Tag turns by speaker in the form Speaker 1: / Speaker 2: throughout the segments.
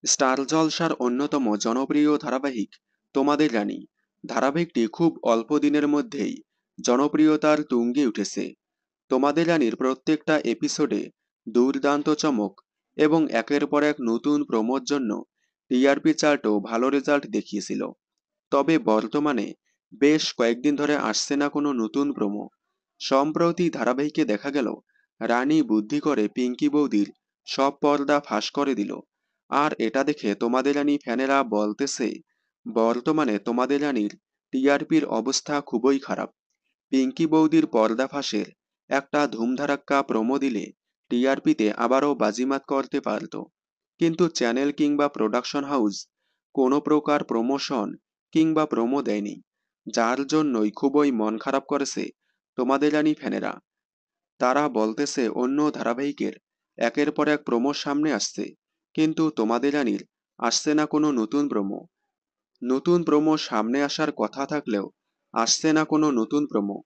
Speaker 1: Star জলসার অন্যতম জনপ্রিয় ধারাবাহিক তোমাদের রানী। ধারাবাহিকটি খুব অল্প দিনের মধ্যেই জনপ্রিয়তার তুঙ্গে উঠেছে। তোমাদের রানীর প্রত্যেকটা এপিসোডে দুর্দান্ত চমক এবং একের পর এক নতুন প্রমোর জন্য টিআরপি চার্টও ভালো রেজাল্ট দেখিয়েছিল। তবে বর্তমানে বেশ কয়েকদিন ধরে আসছে না কোনো নতুন প্রোমো। সম্প্রতি ধারাবাহিকে দেখা গেল রানী বুদ্ধি করে পিঙ্কি বৌদির সব পর্দা ফাঁস করে দিল। আর এটা দেখে তোমাদের রানী ফ্যানেরা বলতেছে বর্তমানে তোমাদের রানীর টিআরপির অবস্থা খুবই খারাপ। পিঙ্কি বৌদির পর্দা ফাঁসের একটা ধুমধারাক্কা প্রোমো দিলে টিআরপিতে আবারও বাজিমাত করতে পারত, কিন্তু চ্যানেল কিংবা প্রোডাকশন হাউস কোনো প্রকার প্রমোশন কিংবা প্রোমো দেয়নি, যার জন্যই খুবই মন খারাপ করেছে তোমাদের রানী ফ্যানেরা। তারা বলতেছে অন্য ধারাবাহিকের একের পর এক প্রোমো সামনে আসছে, কিন্তু তোমাদের রানীর আসছে না কোনো নতুন প্রোমো। নতুন প্রোমো সামনে আসার কথা থাকলেও আসছে না কোনো নতুন প্রোমো।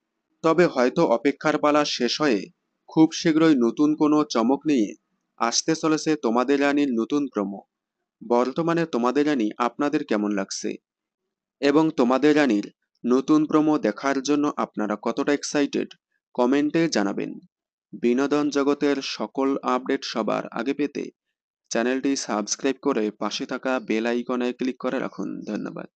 Speaker 1: তবে হয়তো অপেক্ষার পালা শেষ হয়ে খুব শীঘ্রই নতুন কোনো চমক নিয়ে আসতে চলেছে তোমাদের রানীর নতুন প্রোমো। বর্তমানে তোমাদের রানী আপনাদের কেমন লাগছে এবং তোমাদের রানীর নতুন প্রোমো দেখার জন্য আপনারা কতটা এক্সাইটেড কমেন্টে জানাবেন। বিনোদন জগতের সকল আপডেট সবার আগে পেতে চ্যানেলটি সাবস্ক্রাইব করে পাশে থাকা বেল আইকনে ক্লিক করে রাখুন। ধন্যবাদ।